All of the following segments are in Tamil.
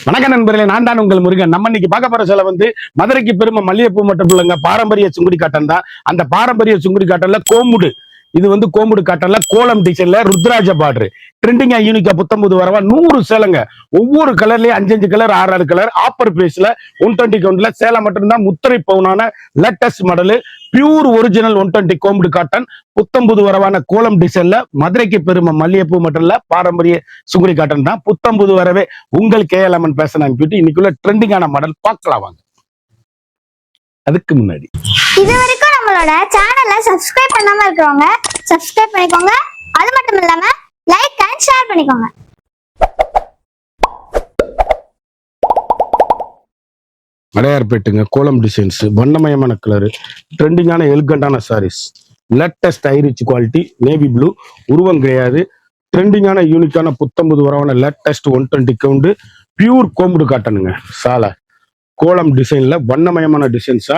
வணக்கம் நண்பர்களே, நான் தான் உங்கள் முருகன். நம்ம இன்னைக்கு பார்க்க போற சேலை வந்து மதுரைக்கு பெருமை மல்லிகைப்பூ மட்டும் இல்லைங்க, பாரம்பரிய சுங்குடி காட்டன் தான். அந்த பாரம்பரிய சுங்குடி காட்டன்ல கோமுடு, இது வந்து கோமுடு காட்டன்ல கோலம் டிசைன்ல ருத்ராஜ பார்டர் ட்ரெண்டிங்கா யூனிக்கா புத்தம்புது வரவா 100 சேலைங்க. ஒவ்வொரு கலர்லயும் 5 கலர் 6 கலர் ஆப்பர் பிரைஸ்ல 120 கவுண்ட்ல சேலை மட்டும்தான். முத்திரை பவுனான லேட்டஸ்ட் மாடல் பியூர் ஒரிஜினல் 120 கோமுடு காட்டன் புத்தம்புது வரவான கோலம் டிசைன்ல மதுரைக்கு பெருமை மல்லிகைப்பூ மட்டும் இல்ல, பாரம்பரிய சுங்குடி காட்டன் தான். புத்தம்புது வரவே உங்கள் கேஎல்எம்என் பேசணும் போயிட்டு இன்னைக்குள்ள ட்ரெண்டிங்கான மாடல் பார்க்கலாம் வாங்க. அதுக்கு முன்னாடி இது வரைக்கும் நம்மளோட சேனலை சப்ஸ்கிரைப் பண்ணாம இருக்கிறவங்க சப்ஸ்கிரைப் பண்ணிக்கோங்க. அது மட்டும் இல்லாம லைக் அண்ட் ஷேர் பண்ணிக்கோங்க. அடையார்பேட்டுங்க கோலம் டிசைன்ஸ், வண்ணமயமான கலரு, ட்ரெண்டிங்கான எலிகண்டான saris, latest high rich quality, navy blue, உருவம் கிடையாது, ட்ரெண்டிங்கான யூனிக்கான புத்தம்புது வரவான லேட்டஸ்ட் 120 கவுண்டு பியூர் கோம்புடு காட்டனுங்க. சாலை கோலம் டிசைன்ல வண்ணமயமான டிசைன்ஸா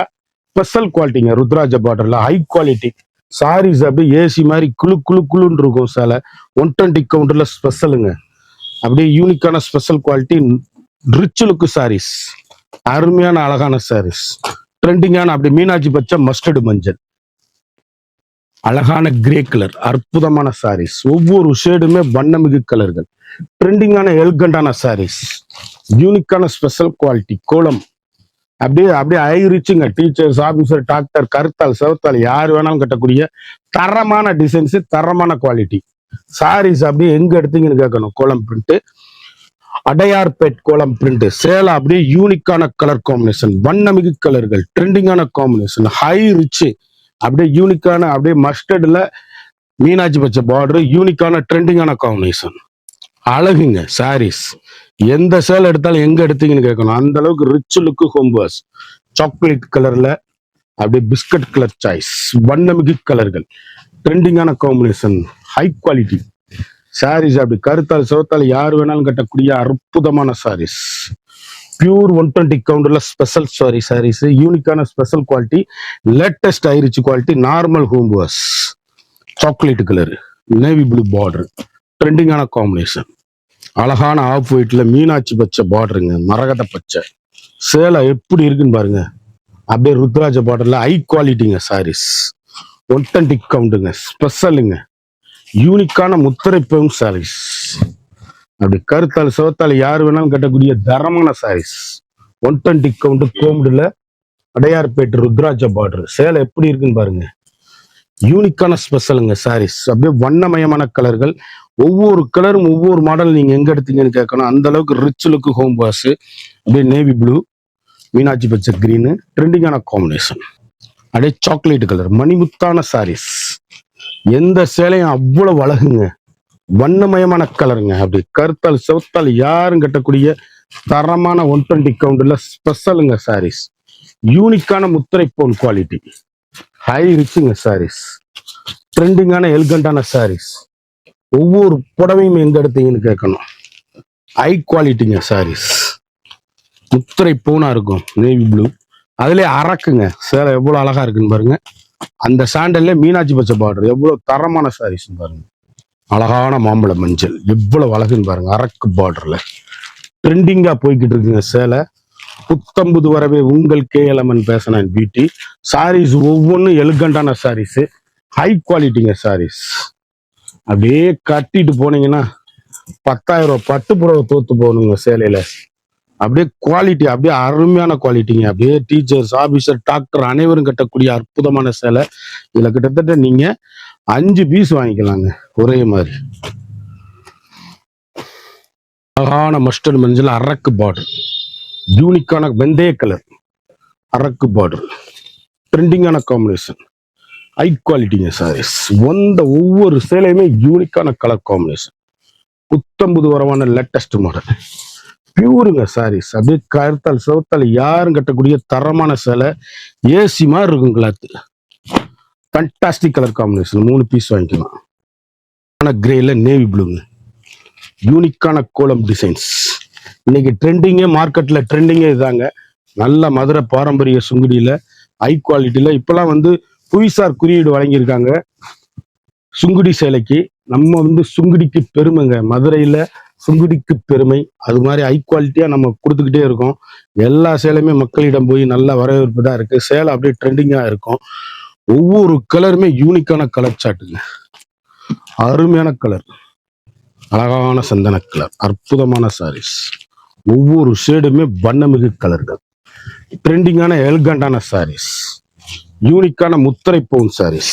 ஸ்பெஷல் குவாலிட்டிங்க. ருத்ராஜ பார்டர்ல ஹை குவாலிட்டி சாரீஸ் அப்படியே ஏசி மாதிரி குழு குழு குழுன்னு இருக்கும். சாலை 120 கவுண்டர்ல ஸ்பெஷலுங்க. அப்படியே யூனிக்கான special quality rich look saris, அருமையான அழகான சாரீஸ், ட்ரெண்டிங்கான அப்படி மீனாட்சி பச்சை மஸ்டர்டு மஞ்சள், அழகான கிரே கலர், அற்புதமான சாரீஸ். ஒவ்வொரு ஷேடுமே வண்ணமிகு கலர்கள், ட்ரெண்டிங்கான எல்கண்டான சாரீஸ், யூனிக்கான ஸ்பெஷல் குவாலிட்டி கோலம். அப்படியே அப்படியே ஐரிச்சுங்க. டீச்சர்ஸ், ஆபீசர், டாக்டர், கருத்தால் செவத்தால் யார் வேணாலும் கட்டக்கூடிய தரமான டிசைன்ஸ், தரமான குவாலிட்டி சாரீஸ். அப்படியே எங்க எடுத்தீங்கன்னு கேட்கணும். கோலம் பிரிண்ட், அடையார்பேட் கோலம் பிரிண்ட் சேலை. அப்படியே யூனிக்கான கலர் காம்பினேஷன், வண்ணமிகு கலர்கள், ட்ரெண்டிங்கான காம்பினேஷன், ஹை ரிச், அப்படியே யூனிக்கான அப்படியே மஸ்டர்ட்ல மீனாட்சி பச்சை பார்டர், யூனிக்கான ட்ரெண்டிங்கான காம்பினேஷன், அழகுங்க சாரீஸ். எந்த சேலை எடுத்தாலும் எங்க எடுத்தீங்கன்னு கேட்கணும். அந்த அளவுக்கு ரிச் லுக்கு ஹோம்பர்ஸ். சாக்லேட் கலர்ல அப்படியே பிஸ்கட் கலர் சாய்ஸ், வண்ணமிகு கலர்கள், ட்ரெண்டிங்கான காம்பினேஷன், ஹை குவாலிட்டி சாரீஸ். அப்படி கருத்தால் சிவத்தால் யார் வேணாலும் கட்டக்கூடிய அற்புதமான சாரீஸ். பியூர் 120 கவுண்டர்ல ஸ்பெஷல் சாரீஸ், யூனிக்கான special quality, latest high rich quality, normal ஹோம்பர்ஸ், chocolate colour, navy blue border, ட்ரெண்டிங்கான காம்பினேஷன், அழகான ஆஃப் ஒயிட்ல மீனாட்சி பச்சை பார்டருங்க, மரகத பச்சை. சேலை எப்படி இருக்குன்னு பாருங்க. அப்படியே ருத்ராஜ பார்டர்ல ஹை குவாலிட்டிங்க சாரீஸ், 120 கவுண்டுங்க, ஸ்பெஷலுங்க, யூனிக்கான முத்திரை பவுன் சாரீஸ். அப்படி கருத்தால் சிவத்தால் யார் வேணாலும் கட்டக்கூடிய தரமான சாரீஸ். 120 கவுண்டு கோம்புல அடையார்பேட்டு ருத்ராஜ பார்டர். சேலை எப்படி இருக்குன்னு பாருங்க. யூனிக்கான ஸ்பெஷலுங்க சாரீஸ். அப்படியே வண்ணமயமான கலர்கள், ஒவ்வொரு கலரும் ஒவ்வொரு மாடல் நீங்க எங்க எடுத்தீங்கன்னு கேட்கணும். அந்த அளவுக்கு ரிச் லுக்கு ஹோம் வாஷ். அப்படியே நேவி ப்ளூ, மீனாட்சி பச்சை கிரீனு, ட்ரெண்டிங்கான காம்பினேஷன், அப்படியே சாக்லேட் கலர், மணிமுத்தான சாரீஸ். எந்த சேலையும் அவ்வளவு அழகுங்க, வண்ணமயமான கலருங்க. அப்படி கருத்தால் செவத்தால் யாரும் கட்டக்கூடிய தரமான 120 கவுண்டர்ல ஸ்பெஷலுங்க சாரீஸ். யூனிக்கான முத்திரை போன் குவாலிட்டி, ஹை ரிச்சுங்க சாரீஸ், ட்ரெண்டிங்கான எலிகண்டான சாரீஸ். ஒவ்வொரு புடவையும் எங்க எடுத்தீங்கன்னு கேட்கணும். ஹை குவாலிட்டிங்க சாரீஸ், முத்திரை பூனா இருக்கும், நேவி ப்ளூ. அதுலயே அரக்குங்க. சேலை எவ்வளவு அழகா இருக்குன்னு பாருங்க. அந்த சாண்டல்ல மீனாட்சி பச்சை பார்டர், எவ்வளவு தரமான சாரீஸ் பாருங்க. அழகான மாம்பழ மஞ்சள், எவ்வளவு அழகுன்னு பாருங்க. அரக்கு பார்டர்ல ட்ரெண்டிங்கா போய்கிட்டு இருக்குங்க சேலை. புத்தம்புது வரவே உங்கள் கேஎல்எம்என் பேசணும் பியூட்டி சாரீஸ். ஒவ்வொன்றும் எலிகண்டான சாரீஸ், ஹை குவாலிட்டிங்க சாரீஸ். அப்படியே கட்டிட்டு போனீங்கன்னா 10,000 ரூபாய் பட்டு புடவை தோத்து போகணுங்க சேலையில. அப்படியே குவாலிட்டி, அப்படியே அருமையான குவாலிட்டிங்க. அப்படியே டீச்சர்ஸ், ஆபீசர், டாக்டர் அனைவரும் கட்டக்கூடிய அற்புதமான சேலை. இதுல கிட்டத்தட்ட நீங்க 5 பீஸ் வாங்கிக்கலாங்க ஒரே மாதிரி. அழகான மஸ்டர்ட் மஞ்சள், அரக்கு பார்டர், யூனிக்கான வெந்தய கலர், அரக்கு பார்டர், ட்ரெண்டிங்கான காம்பினேஷன், ஹை குவாலிட்டிங்க சாரீஸ். ஒவ்வொரு சேலையுமே யூனிக்கான கலர் காம்பினேஷன், புத்தம்புது வரவான லேட்டஸ்ட் மாடல், பியூருங்க சாரீஸ். அப்படியே கருத்தால் சிவத்தால் யாரும் கட்டக்கூடிய தரமான சேலை. ஏசி மாதிரி இருக்கும் cloth, fantastic colour combination. 3 piece வாங்கிக்கலாம். கிரேல நேவி ப்ளூங்க, யூனிக்கான கோலம் டிசைன்ஸ். இன்னைக்கு ட்ரெண்டிங்கே, மார்க்கெட்ல ட்ரெண்டிங்கே இதாங்க. நல்ல மதுரை பாரம்பரிய சுங்குடியில ஹை குவாலிட்டியில இப்பெல்லாம் வந்து புவிசார் குறியீடு வழங்கியிருக்காங்க சுங்குடி சேலைக்கு. நம்ம வந்து சுங்குடிக்கு பெருமைங்க. மதுரையில சுங்குடிக்கு பெருமை. அது மாதிரி ஹை குவாலிட்டியா நம்ம கொடுத்துக்கிட்டே இருக்கோம். எல்லா சேலையுமே மக்களிடம் போய் நல்ல வரவேற்பு தான் இருக்கு. சேலை அப்படியே ட்ரெண்டிங்கா இருக்கும். ஒவ்வொரு கலருமே யூனிக்கான கலர் சாட்டுங்க. அருமையான கலர், அழகான சந்தன கலர், அற்புதமான சாரீஸ். ஒவ்வொரு ஷேடுமே வண்ணமிகு கலர்கள். ட்ரெண்டிங்கான எல்கண்டான சாரீஸ், யூனிக்கான முத்திரை பவுன் சாரீஸ்,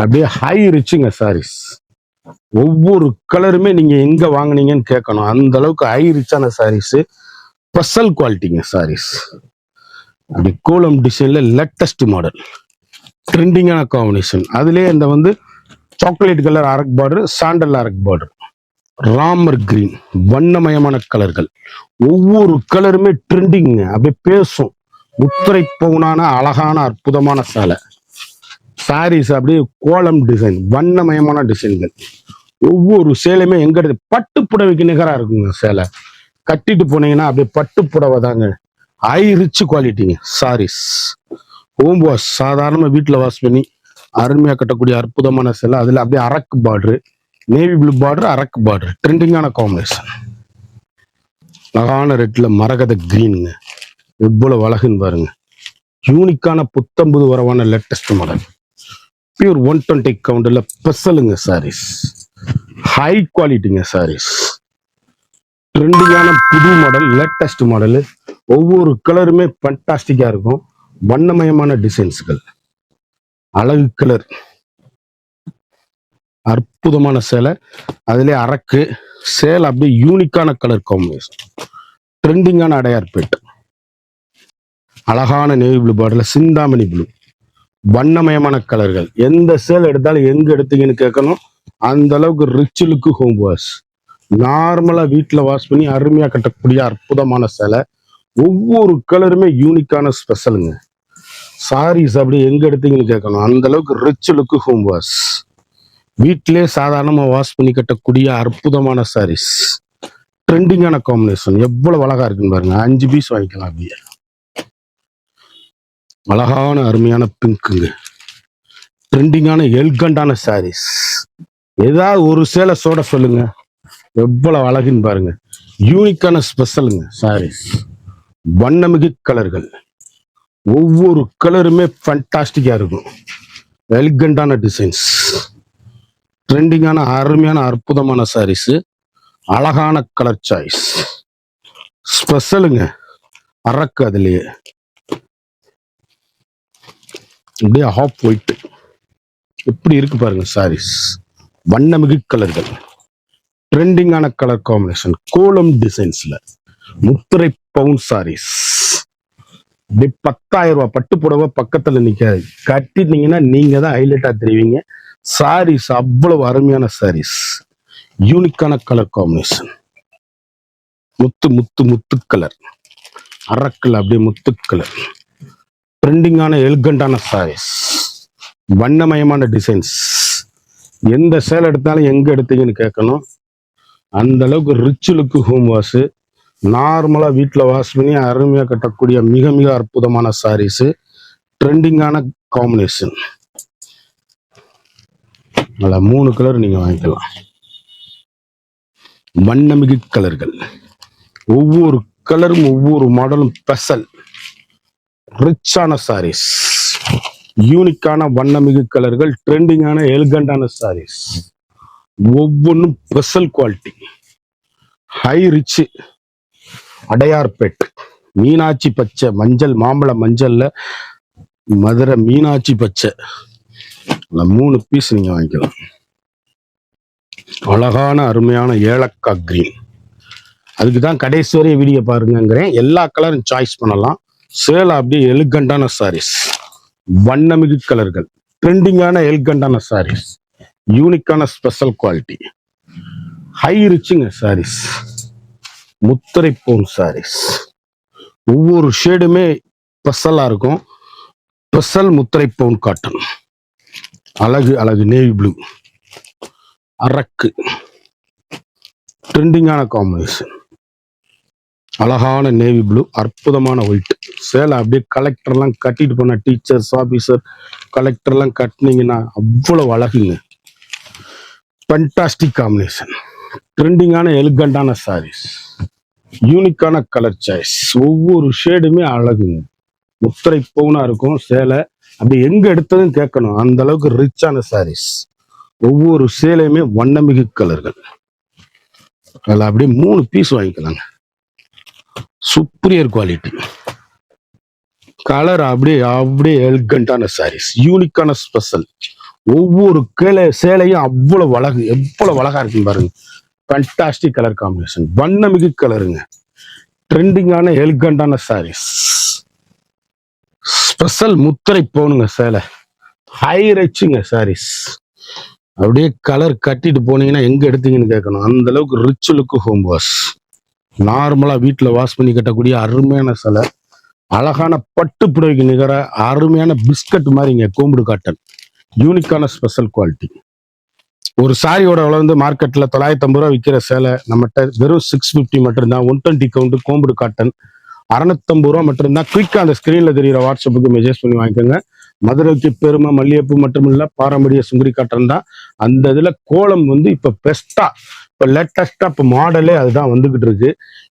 அப்படியே ஹை ரிச்சுங்க சாரீஸ். ஒவ்வொரு கலருமே நீங்க எங்க வாங்குனீங்கன்னு கேட்கணும். அந்த அளவுக்கு ஹை ரிச்சான சாரீஸ், ஸ்பெஷல் குவாலிட்டிங்க சாரீஸ். அப்படி கோலம் டிசைன்ல லேட்டஸ்ட் மாடல், ட்ரெண்டிங்கான காம்பினேஷன். அதுலயே இந்த வந்து சாக்லேட் கலர் அரக் பார்டர், சாண்டல் அரக் பார்டர், ராமர் கிரீன், வண்ணமயமான கலர்கள். ஒவ்வொரு கலருமே ட்ரெண்டிங்க, அப்படியே பேசும். முத்திரை பவுனான அழகான அற்புதமான சேலை சாரீஸ். அப்படியே கோலம் டிசைன், வண்ணமயமான டிசைன்கள். ஒவ்வொரு சேலையுமே எங்க பட்டு புடவைக்கு நிகரா இருக்குங்க. சேலை கட்டிட்டு போனீங்கன்னா அப்படியே பட்டு புடவை தாங்க. ஹை ரிச் குவாலிட்டிங்க சாரீஸ். ஹோம் வாஷ், சாதாரண வீட்டுல வாஷ் பண்ணி அருமையா கட்டக்கூடிய அற்புதமான சேலை. அதுல அப்படியே அரக்கு பார்டர், நேவி ப்ளூ பார்டர், அரக்கு பார்டர், ட்ரெண்டிங்கான காம்பினேஷன். அழகான ரெட்ல மரகத கிரீனுங்க. எவ்வளவு அழகுன்னு பாருங்க. யூனிக்கான புத்தம்புது வரவான லேட்டஸ்ட் மாடல். பியூர் 120 கவுண்டர்ல ஸ்பெஷலுங்க சாரீஸ். ஹை குவாலிட்டிங்க சாரீஸ். ட்ரெண்டிங்கான புது மாடல், லேட்டஸ்ட் மாடல். ஒவ்வொரு கலருமே ஃபண்டாஸ்டிக்கா இருக்கும். வண்ணமயமான டிசைன்ஸ்கள், அழகு கலர், அற்புதமான சேலை. அதுல அரக்கு சேலை அப்படியே யூனிக்கான கலர் காம்பினேஷன். ட்ரெண்டிங்கான அடையார்பேட், அழகான நேவி ப்ளூ பார்டர்ல சிந்தாமணி ப்ளூ, வண்ணமயமான கலர்கள். எந்த சேலை எடுத்தாலும் எங்க எடுத்தீங்கன்னு கேட்கணும். அந்த அளவுக்கு ரிச் லுக்கு ஹோம் வாஷ். நார்மலா வீட்டுல வாஷ் பண்ணி அருமையா கட்டக்கூடிய அற்புதமான சேலை. ஒவ்வொரு கலருமே யூனிக்கான ஸ்பெஷலுங்க சாரீஸ். அப்படி எங்க எடுத்தீங்கன்னு கேட்கணும். அந்த அளவுக்கு ரிச் லுக்கு ஹோம் வாஷ். வீட்டிலே சாதாரணமா வாஷ் பண்ணி கட்டக்கூடிய அற்புதமான சாரீஸ். ட்ரெண்டிங்கான காம்பினேஷன். எவ்வளவு அழகா இருக்குன்னு பாருங்க. 5 பீஸ் வாங்கிக்கலாம். அப்படியே அழகான அருமையான பிங்க்குங்க. ட்ரெண்டிங்கான எல்கண்டான சாரீஸ். ஏதாவது ஒரு சேலை சோட சொல்லுங்க, எவ்வளவு அழகுன்னு பாருங்க. யூனிக்கான ஸ்பெஷலுங்க சாரீஸ். வண்ணமிகு கலர்கள். ஒவ்வொரு கலருமே ஃபண்டாஸ்டிக்கா இருக்கும். எலிகண்டான டிசைன்ஸ், ட்ரெண்டிங்கான அருமையான அற்புதமான சாரீஸ். அழகான கலர் சாய்ஸ், ஸ்பெஷலுங்க அரக்கு. அதுலயே அப்படியே ஹாஃப் ஒயிட் எப்படி இருக்கு பாருங்க சாரீஸ். வண்ணமிகு கலர்கள், ட்ரெண்டிங்கான கலர் காம்பினேஷன். கோலம் டிசைன்ஸ்ல முத்திரை பவுன் சாரீஸ். இப்படி 10,000 ரூபாய் பட்டு புடவை பக்கத்துல நிக்காது. கட்டிட்டீங்கன்னா நீங்க தான் ஹைலைட்டா தெரிவிங்க. சாரீஸ் அவ்வளவு அருமையான சாரீஸ். யூனிக்கான கலர் காம்பினேஷன். முத்து முத்து முத்து கலர், அரக்கல் அப்படியே முத்து கலர். ட்ரெண்டிங்கான எலிகண்டான சாரீஸ், வண்ணமயமான டிசைன்ஸ். எந்த சேலை எடுத்தாலும் எங்க எடுத்தீங்கன்னு கேட்கணும். அந்த அளவுக்கு ரிச் லுக்கு ஹோம் வாஷ். நார்மலா வீட்டுல வாஷ் பண்ணி அருமையா கட்டக்கூடிய மிக மிக அற்புதமான சாரீஸ். ட்ரெண்டிங்கான காம்பினேஷன். அதுல 3 கலர் நீங்க வாங்கிக்கலாம். வண்ணமிகு கலர்கள். ஒவ்வொரு கலரும் ஒவ்வொரு மாடலும் ஸ்பெஷல் ரிச்சான சாரீஸ். யூனிக்கான வண்ணமிகு கலர்கள், ட்ரெண்டிங்கான எலிகண்டான சாரீஸ். ஒவ்வொன்றும் ஸ்பெஷல் குவாலிட்டி, ஹை ரிச். அடையார்பேட் மீனாட்சி பச்சை மஞ்சள், மாம்பழ மஞ்சள்ல மதுரை மீனாட்சி பச்சை. 3 பீஸ் நீங்க வாங்கிக்கலாம். அழகான அருமையான ஏலக்காய் கிரீன். அதுக்கு தான் கடைசி வரை வீடியோ பாருங்கிறேன். எல்லா கலரும் சாய்ஸ் பண்ணலாம். சேலை அப்படியே எலிகண்டான சாரீஸ். வண்ணமிகு கலர்கள், ட்ரெண்டிங்கான எலிகண்டான சாரீஸ். யூனிக்கான ஸ்பெஷல் குவாலிட்டி, ஹை ரிச்சுங்க சாரீஸ். முத்திரை பவுன் சாரீஸ். ஒவ்வொரு ஷேடுமே ஸ்பெஷலா இருக்கும். ஸ்பெஷல் முத்திரை பவுன் காட்டன். அழகு அழகு நேவி ப்ளூ, அரக்கு, ட்ரெண்டிங்கான காம்பினேஷன். அழகான நேவி ப்ளூ, அற்புதமான ஒயிட். சேலை அப்படியே கலெக்டர்லாம் கட்டிட்டு போன டீச்சர்ஸ், ஆபீசர், கலெக்டர்லாம் கட்டினீங்கன்னா அவ்வளவு அழகுங்க. Fantastic combination. ட்ரெண்டிங்கான எலிகண்டான சாரீஸ், யூனிக்கான கலர் சாய்ஸ், ஒவ்வொரு ஷேடுமே அழகுங்க. முத்திரை பவுனா இருக்கும் சேலை. அப்படி எங்க எடுத்ததுன்னு கேட்கணும், அந்த அளவுக்கு ரிச்சான சாரீஸ். ஒவ்வொரு சேலையுமே வண்ணமிகு கலர்கள். அதில் அப்படியே 3 பீஸ் வாங்கிக்கலாங்க. சுப்பீரியர் குவாலிட்டி கலர், அப்படியே அப்படியே எலிகண்டான சாரீஸ், யூனிக்கான ஸ்பெஷல். ஒவ்வொரு சேலையும் அவ்வளவு அழகு, எவ்வளவு அழகா இருக்குன்னு பாருங்க. ஃபேண்டாஸ்டிக் கலர் காம்பினேஷன், வண்ணமிகு கலருங்க. ட்ரெண்டிங்கான எலிகண்டான சாரீஸ், ஸ்பெஷல் முத்திரை போனுங்க சேலை. ஹை ரிச்சுங்க சாரீஸ். அப்படியே கலர் கட்டிட்டு போனீங்கன்னா எங்க எடுத்தீங்கன்னு கேட்கணும், அந்த அளவுக்கு ரிச் லுக்கு ஹோம் வாஷ். நார்மலா வீட்டுல வாஷ் பண்ணி கட்டக்கூடிய அருமையான சேலை. அழகான பட்டு புடவைக்கு நிகர அருமையான பிஸ்கட் மாதிரிங்க கோம்புடு காட்டன். யூனிக்கான ஸ்பெஷல் குவாலிட்டி. ஒரு சாரியோட விலை வந்து மார்க்கெட்ல 950 ரூபா விற்கிற சேலை நம்மகிட்ட வெறும் 650 மட்டும்தான். 120 கவுண்ட் கோம்புடு காட்டன் 650 ரூபா மட்டும்தான். குயிக்கா அந்த ஸ்கிரீன்ல தெரியுற வாட்ஸ்அப்புக்கு மெசேஜ் பண்ணி வாங்கிக்கோங்க. மதுரைக்கு பெருமை மல்லிகைப்பூ மட்டும் இல்ல, பாரம்பரிய சுங்குடி காட்டன் தான். அந்த இதுல கோலம் வந்து இப்ப பெஸ்டா, இப்ப லேட்டஸ்டா, இப்ப மாடலே அதுதான் வந்துகிட்டு இருக்கு.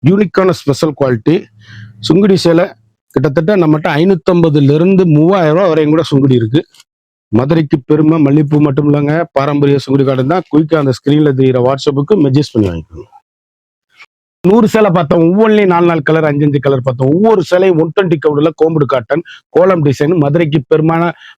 யூனிக்கான ஸ்பெஷல் குவாலிட்டி சுங்குடி சேலை. கிட்டத்தட்ட நம்மகிட்ட 550 இருந்து 3000 ரூபா வரையும் கூட சுங்குடி இருக்கு. மதுரைக்கு பெருமை மல்லிகைப்பூ மட்டும் இல்லைங்க, பாரம்பரிய சுங்குடி காட்டன் தான். குயிக்கா அந்த ஸ்கிரீன்ல தெரியுற வாட்ஸ்அப்புக்கு மெசேஜ் பண்ணி வாங்கிக்கோங்க. 100 சேலை பார்த்தோம், ஒவ்வொன்றிலையும் 4 கலர் 5 கலர் பார்த்தோம். ஒவ்வொரு சேலையும் 120 கவுண்ட்ல கோம்புடு காட்டன் கோலம் டிசைன். மதுரைக்கு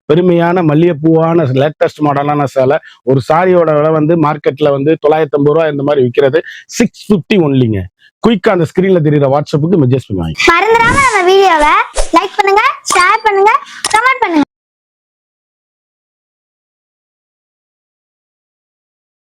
பெருமையான மல்லிகைப்பூவான லேட்டஸ்ட் மாடலான சேலை. ஒரு சாரியோட விலை வந்து மார்க்கெட்ல வந்து 950 ரூபா இந்த மாதிரி விற்கிறது. 650 ஒன்லிங்க. குயிக்கா அந்த ஸ்கிரீன்ல தெரியுற வாட்ஸ்அப்புக்கு மெசேஜ் பண்ணி வாங்கிக்கோங்க. மறந்துடாம நம்ம வீடியோவை லைக் பண்ணுங்க, ஷேர் பண்ணுங்க, கமெண்ட் பண்ணுங்க.